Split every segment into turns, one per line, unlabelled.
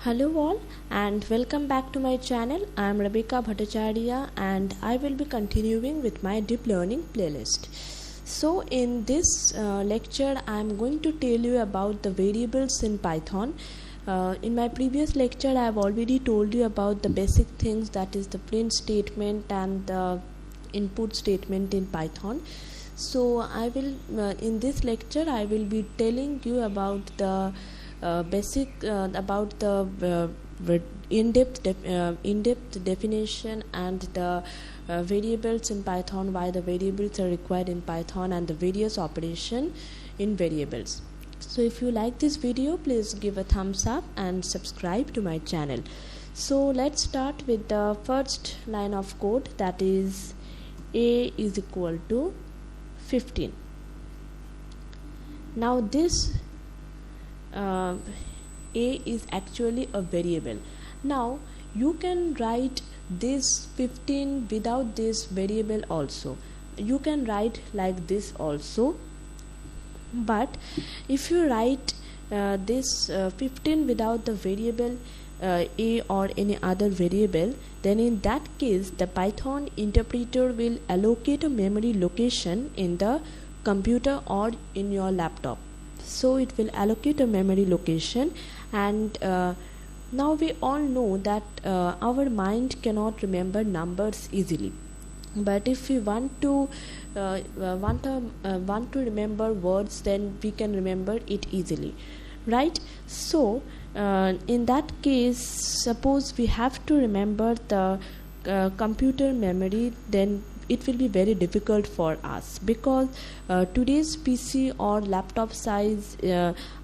Hello all and welcome back to my channel. I am Rebecca Bhattacharya and I will be continuing with my deep learning playlist. So in this lecture I am going to tell you about the variables in Python. In my previous lecture I have already told you about the basic things, that is the print statement and the input statement in Python. So I will in this lecture I will be telling you about the basic about the in-depth definition and the variables in Python, why the variables are required in Python, and the various operation in variables. So if you like this video, please give a thumbs up and subscribe to my channel. So let's start with the first line of code, that is a is equal to 15. Now this a is actually a variable. Now you can write this 15 without this variable also. You can write like this also, but if you write this 15 without the variable a or any other variable, then in that case the Python interpreter will allocate a memory location in the computer or in your laptop. So it will allocate a memory location, and now we all know that our mind cannot remember numbers easily, but if we want to remember words, then we can remember it easily, right? So in that case, suppose we have to remember the computer memory, then it will be very difficult for us, because today's PC or laptop size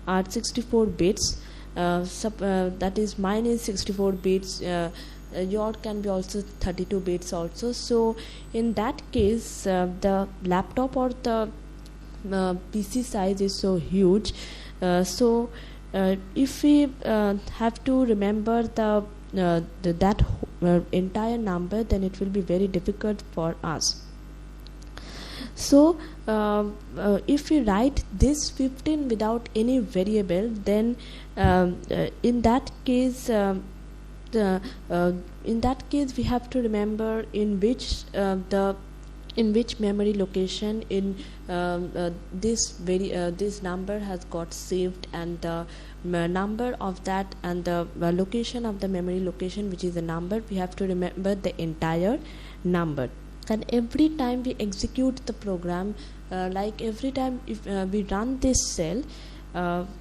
are 64 bits. That is, mine is 64 bits. Your can be also 32 bits also. So in that case, the laptop or the PC size is so huge. So if we have to remember that entire number, then it will be very difficult for us. So if we write this 15 without any variable, then in that case we have to remember in which memory location this number has got saved, and the number of that, and the location of the memory location, which is a number. We have to remember the entire number, and every time we execute the program, like every time if we run this cell,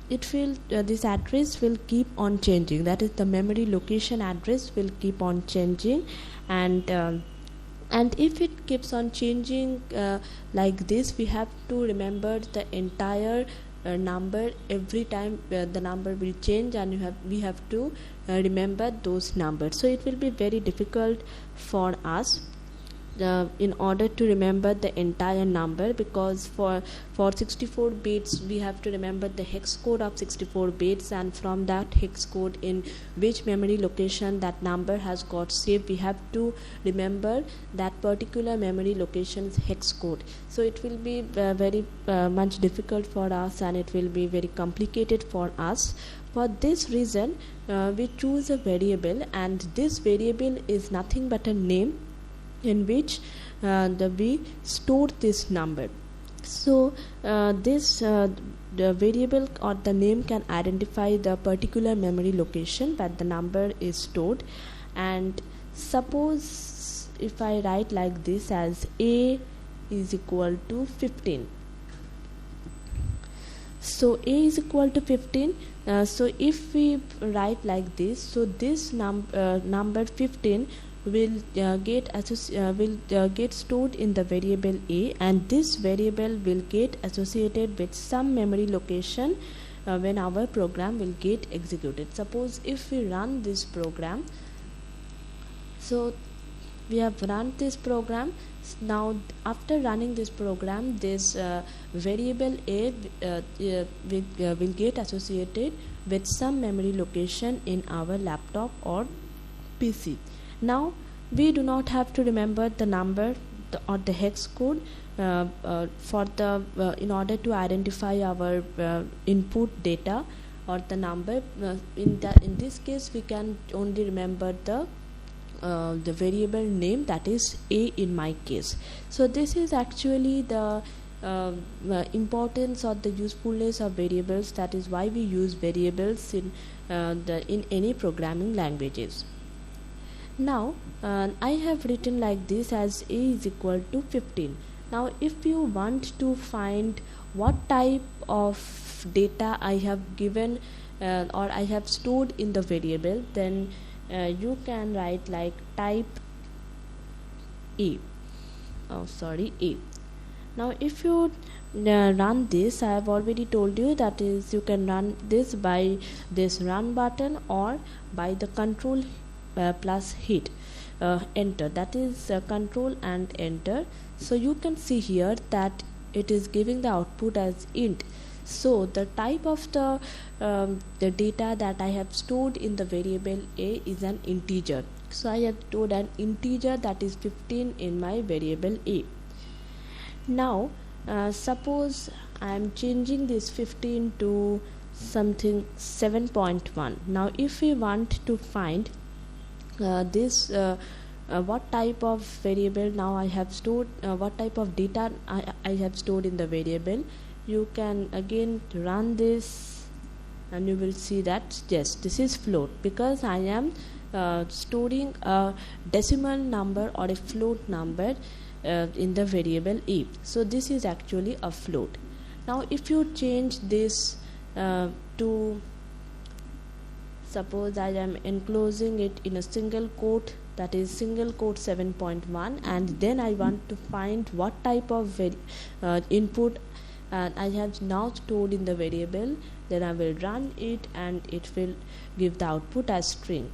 this address will keep on changing. That is, the memory location address will keep on changing, and if it keeps on changing like this, we have to remember the entire number every time the number will change, and we have to remember those numbers. So it will be very difficult for us in order to remember the entire number, because for 64 bits we have to remember the hex code of 64 bits, and from that hex code, in which memory location that number has got saved, we have to remember that particular memory location's hex code. So it will be very much difficult for us, and it will be very complicated for us. For this reason we choose a variable, and this variable is nothing but a name in which we store this number. So the variable or the name can identify the particular memory location where the number is stored. And suppose if I write like this as a is equal to 15. So a is equal to 15. So if we write like this, so this number 15 will get stored in the variable a, and this variable will get associated with some memory location when our program will get executed. Suppose if we run this program, so we have run this program. Now after running this program, this variable a will get associated with some memory location in our laptop or PC. Now we do not have to remember the number or the hex code in order to identify our input data. or the number. In this case we can only remember the variable name, that is a in my case. So this is actually the importance or the usefulness of variables. That is why we use variables in any programming languages. Now I have written like this as a is equal to 15. Now if you want to find what type of data I have given or I have stored in the variable, then you can write like type a. Now if you run this, I have already told you, that is you can run this by this run button or by the control plus hit enter, that is control and enter. So you can see here that it is giving the output as int. So the type of the data that I have stored in the variable a is an integer. So I have stored an integer, that is 15, in my variable a. Now suppose I am changing this 15 to something 7.1. Now if we want to find what type of variable now I have stored, what type of data I have stored in the variable, you can again run this and you will see that yes, this is float, because I am storing a decimal number or a float number in the variable a. So this is actually a float. Now if you change this to, suppose I am enclosing it in a single quote, that is single quote 7.1, and then I want to find what type of input I have now stored in the variable, then I will run it and it will give the output as string.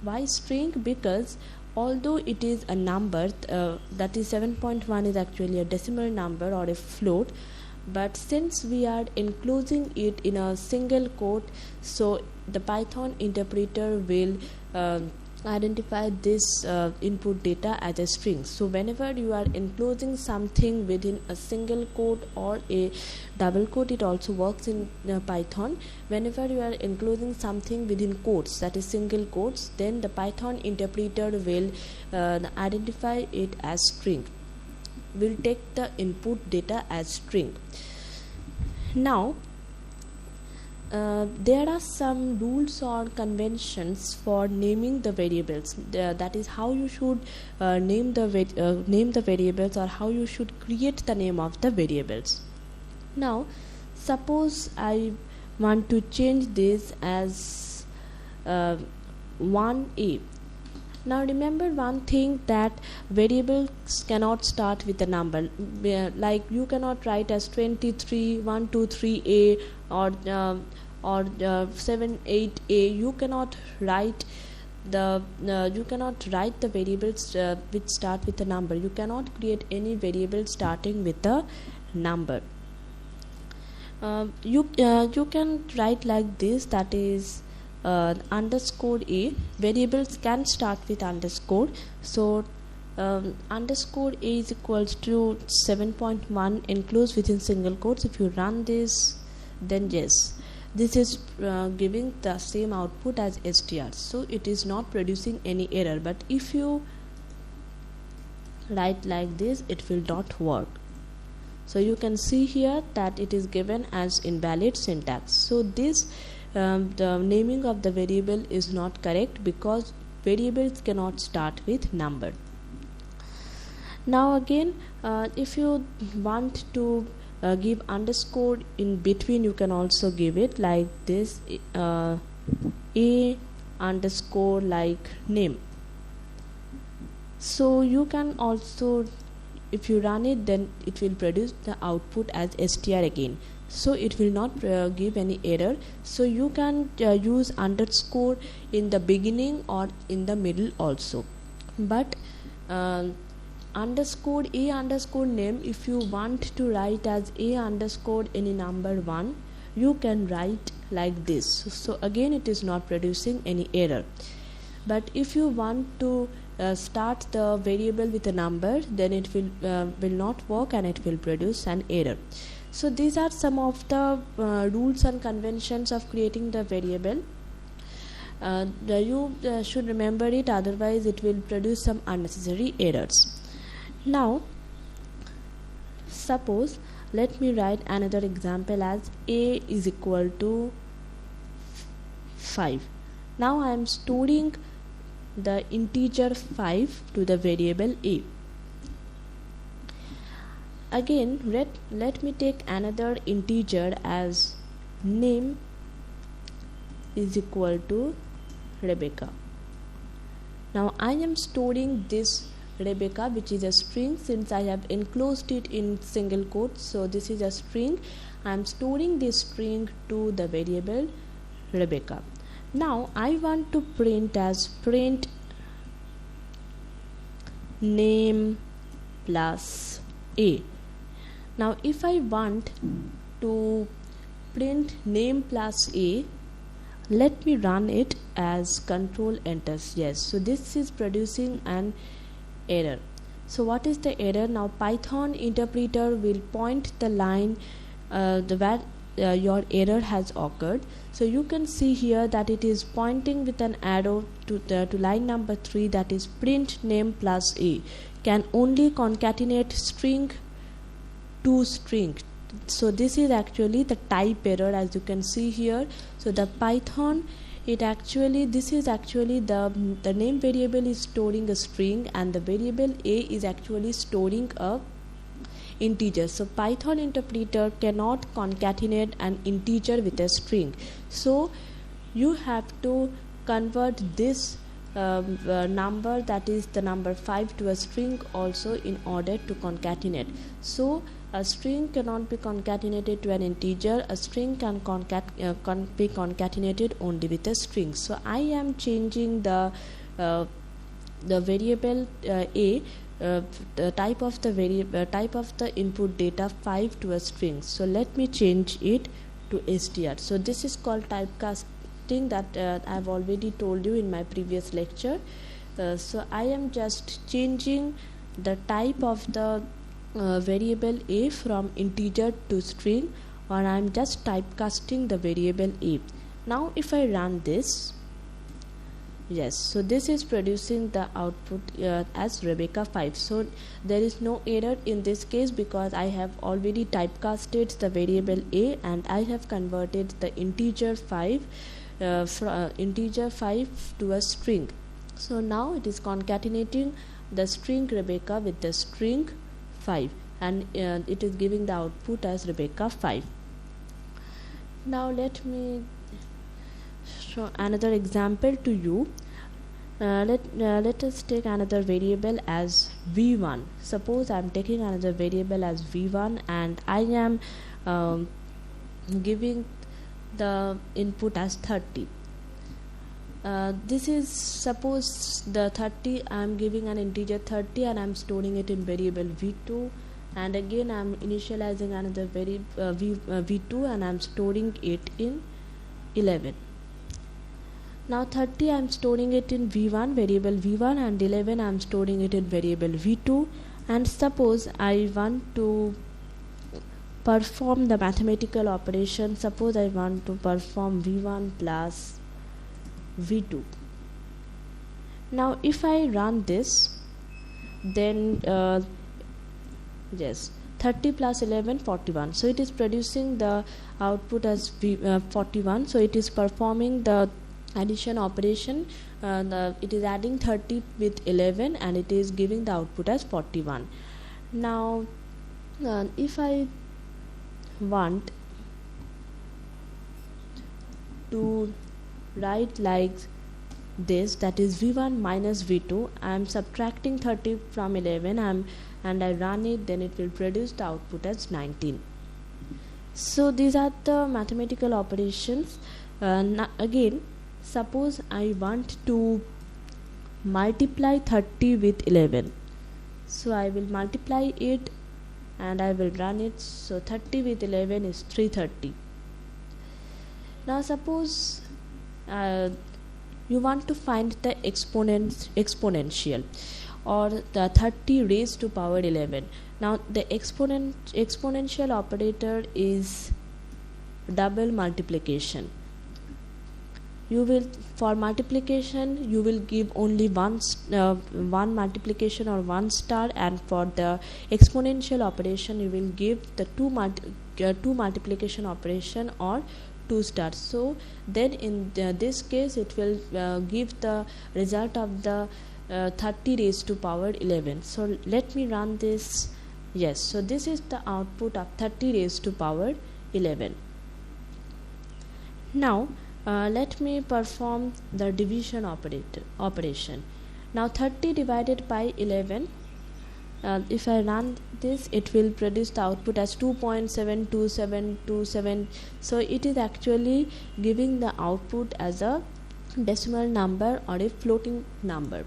Why string? Because although it is a number, that is 7.1 is actually a decimal number or a float, but since we are enclosing it in a single quote, so the Python interpreter will identify this input data as a string. So whenever you are enclosing something within a single quote or a double quote, it also works in Python. Whenever you are enclosing something within quotes, that is single quotes, then the Python interpreter will identify it as string, will take the input data as string. Now there are some rules or conventions for naming the variables. That is how you should name the variables, or how you should create the name of the variables. Now suppose I want to change this as 1a. Now remember one thing, that variables cannot start with a number. Like you cannot write as 23 123a or 78a. You cannot write the variables which start with a number. You cannot create any variable starting with a number. You can write like this, that is underscore a. Variables can start with underscore. So underscore a is equals to 7.1 enclosed within single quotes. If you run this, then yes, this is giving the same output as str, so it is not producing any error. But if you write like this, it will not work. So you can see here that it is given as invalid syntax. So this the naming of the variable is not correct, because variables cannot start with number. Now again, if you want to give underscore in between, you can also give it like this, a underscore like name. So you can also, if you run it, then it will produce the output as str again, so it will not give any error. So you can use underscore in the beginning or in the middle also. But underscore a underscore name, if you want to write as a underscore any number 1, you can write like this. So again it is not producing any error. But if you want to start the variable with a number, then it will not work and it will produce an error. So these are some of the rules and conventions of creating the variable. You should remember it, otherwise it will produce some unnecessary errors. Now suppose, let me write another example as a is equal to 5. Now I am storing the integer 5 to the variable a. Again, let me take another integer as name is equal to Rebecca. Now I am storing this Rebecca, which is a string, since I have enclosed it in single quotes, so this is a string. I am storing this string to the variable Rebecca. Now I want to print name plus a. Now if I want to print name plus a, let me run it as control enter. Yes, so this is producing an error. So what is the error? Now Python interpreter will point the line where your error has occurred. So you can see here that it is pointing with an arrow to line number 3, that is print name plus a can only concatenate string to string. So this is actually the type error, as you can see here. So the Python, this is actually the name variable is storing a string, and the variable a is actually storing a integer. So Python interpreter cannot concatenate an integer with a string. So you have to convert this number, that is the number 5, to a string also in order to concatenate. So a string cannot be concatenated to an integer. A string can be concatenated only with a string. So I am changing the variable a, the type of the input data 5 to a string. So let me change it to str. So this is called typecasting, that I have already told you in my previous lecture. So I am just changing the type of the variable a from integer to string, or I am just typecasting the variable a. Now if I run this, yes, so this is producing the output as Rebecca 5. So there is no error in this case, because I have already typecasted the variable a and I have converted the integer 5 to a string. So now it is concatenating the string Rebecca with the string 5, and it is giving the output as Rebecca 5. Now let me show another example to you. Let us take another variable as v1. Suppose I am taking another variable as v1 and I am giving the input as 30. This is, suppose the 30, I am giving an integer 30 and I am storing it in variable v2, and again I am initializing another v2 and I am storing it in 11. Now 30 I am storing it in v1, variable v1, and 11 I am storing it in variable v2. And suppose I want to perform the mathematical operation. Suppose I want to perform v1 plus v2. Now if I run this, then yes, 30 plus 11, 41. So it is producing the output as 41. So it is performing the addition operation. It is adding 30 with 11 and it is giving the output as 41. Now if I want to write like this, that is v1 minus v2, I am subtracting 30 from 11 and I run it, then it will produce the output as 19. So these are the mathematical operations. Again, suppose I want to multiply 30 with 11. So I will multiply it and I will run it. So 30 with 11 is 330. Now suppose you want to find the exponential. or the 30 raised to power 11. Now the exponential operator is double multiplication. You will, for multiplication, you will give only one multiplication or one star, and for the exponential operation you will give the two multiplication operation or 2 stars. So then in this case it will give the result of the 30 raised to power 11. So let me run this. Yes, so this is the output of 30 raised to power 11. Now let me perform the division operation. Now 30 divided by 11, if I run this, it will produce the output as 2.72727. So it is actually giving the output as a decimal number or a floating number.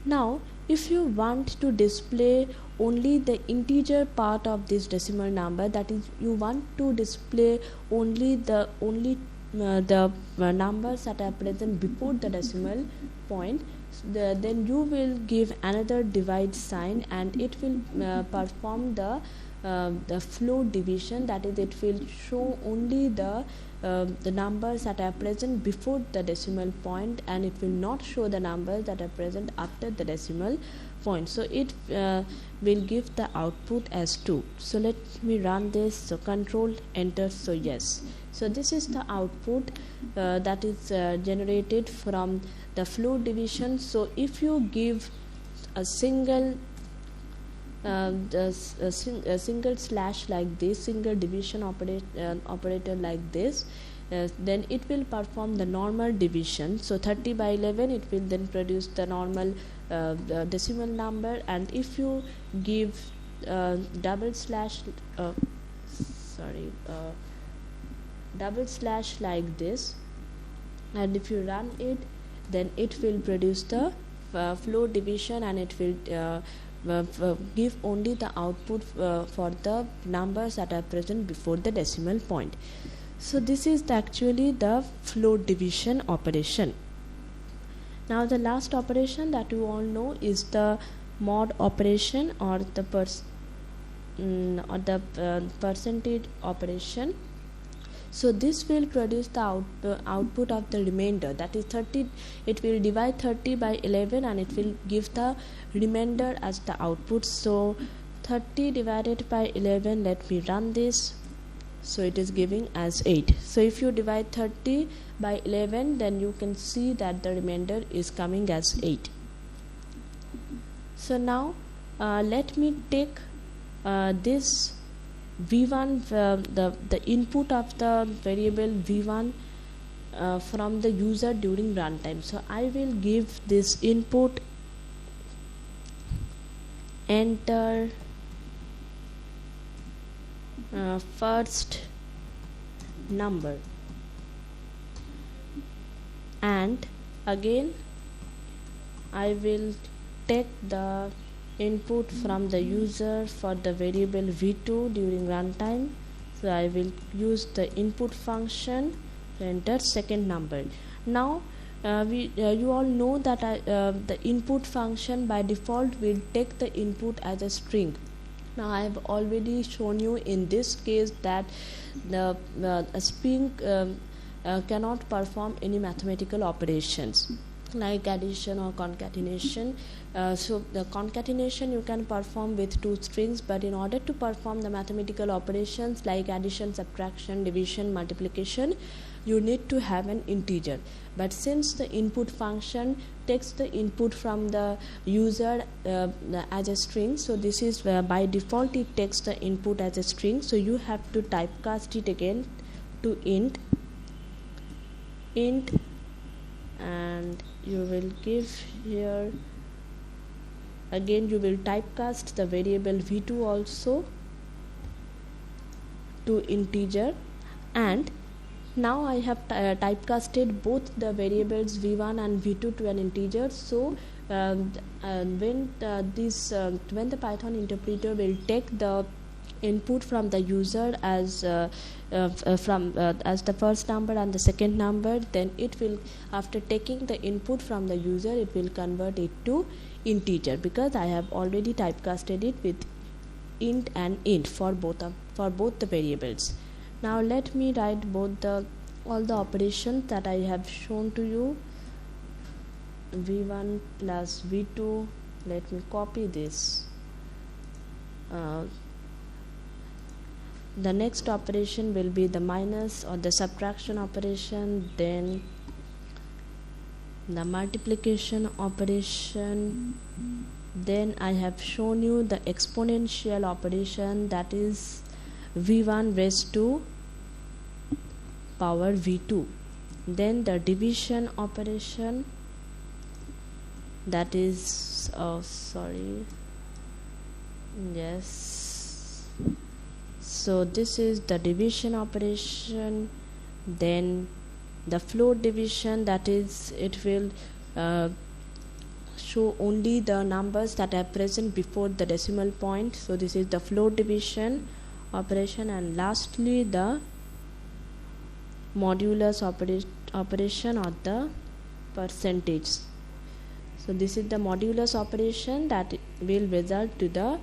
Now if you want to display only the integer part of this decimal number, that is, you want to display only the numbers that are present before the decimal point, then you will give another divide sign, and it will perform the float division, that is, it will show only the numbers that are present before the decimal point, and it will not show the numbers that are present after the decimal point. So it will give the output as 2. So let me run this. So control enter. So yes, so this is the output that is generated from the float division. So if you give a single single slash like this, single division operator like this, then it will perform the normal division. So 30 by 11, it will then produce the normal decimal number. And if you give double slash like this, and if you run it, then it will produce the float division, and it will give only the output for the numbers that are present before the decimal point. So this is actually the float division operation. Now the last operation that you all know is the mod operation, or the percentage operation. So this will produce the output of the remainder, that is 30. It will divide 30 by 11, and it will give the remainder as the output. So 30 divided by 11, let me run this. So it is giving as 8. So if you divide 30 by 11, then you can see that the remainder is coming as 8. So now let me take this v1, the input of the variable v1 from the user during runtime. So I will give this input enter first number, and again I will take the input from the user for the variable v2 during runtime. So I will use the input function to enter second number. Now you all know that the input function by default will take the input as a string. Now I have already shown you in this case that the string cannot perform any mathematical operations like addition or concatenation. So the concatenation you can perform with two strings, but in order to perform the mathematical operations like addition, subtraction, division, multiplication, you need to have an integer. But since the input function takes the input from the user as a string, so this is by default it takes the input as a string. So you have to typecast it again to int, and you will give here again, you will typecast the variable v2 also to integer. And now I have typecasted both the variables v1 and v2 to an integer. So when the Python interpreter will take the input from the user as as the first number and the second number, then it will, after taking the input from the user, it will convert it to integer, because I have already typecasted it with int and int for both the variables. Now let me write all the operations that I have shown to you. v1 plus v2, let me copy this. The next operation will be the minus or the subtraction operation, then the multiplication operation, then I have shown you the exponential operation, that is v1 raised to power v2, then the division operation, that is so this is the division operation. Then the float division, that is it will show only the numbers that are present before the decimal point, so this is the float division operation. And lastly the modulus operation or the percentage. So this is the modulus operation that will result to the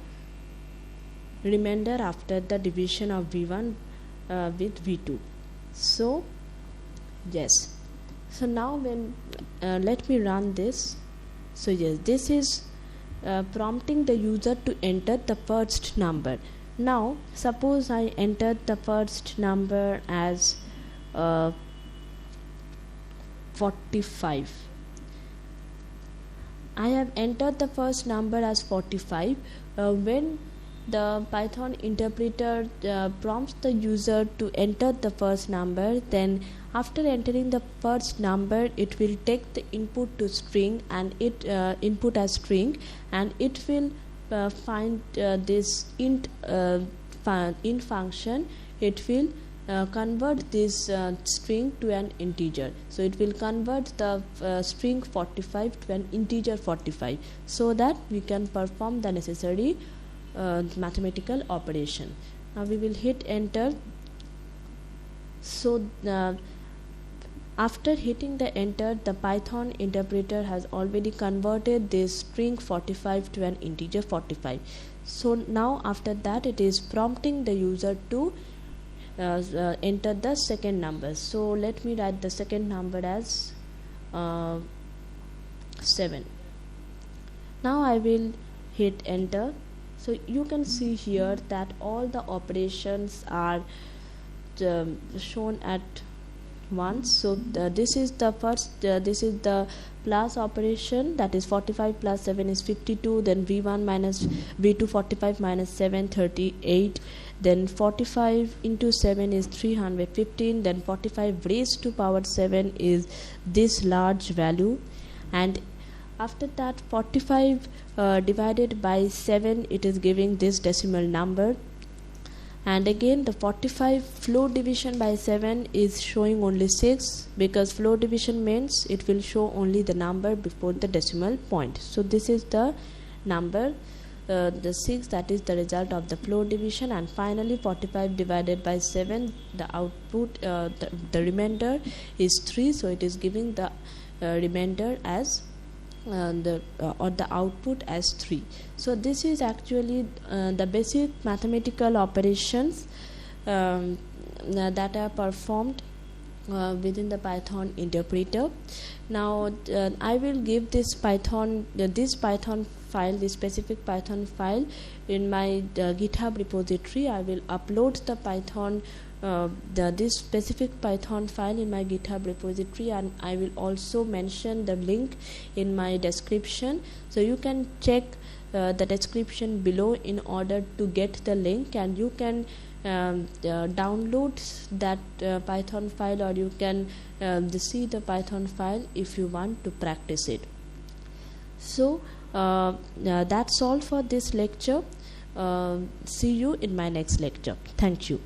remainder after the division of v1 with v2. So yes, so now when let me run this. So yes, this is prompting the user to enter the first number. Now suppose I entered the first number as 45. I have entered the first number as 45. When the Python interpreter prompts the user to enter the first number, then after entering the first number, it will take the input to string and it input as string, and it will find this int function. It will convert this string to an integer. So it will convert the string 45 to an integer 45, so that we can perform the necessary mathematical operation. Now we will hit enter. So after hitting the enter, the Python interpreter has already converted this string 45 to an integer 45. So now after that, it is prompting the user to enter the second number. So let me write the second number as 7. Now I will hit enter. So you can see here that all the operations are shown at once. So this is the first, this is the plus operation, that is 45 plus 7 is 52, then v1 minus v2, 45 minus 7, 38, then 45 into 7 is 315, then 45 raised to power 7 is this large value, and after that 45 divided by 7, it is giving this decimal number. And again the 45 float division by 7 is showing only 6, because float division means it will show only the number before the decimal point. So this is the number, the 6, that is the result of the float division. And finally 45 divided by 7, the output, the remainder is 3, so it is giving the remainder as the output as 3. So this is actually the basic mathematical operations that are performed within the Python interpreter. Now I will give this Python file, this specific Python file, in my GitHub repository. I will upload the Python this specific Python file in my GitHub repository, and I will also mention the link in my description, so you can check the description below in order to get the link, and you can download that Python file, or you can see the Python file if you want to practice it. So that's all for this lecture. See you in my next lecture. Thank you.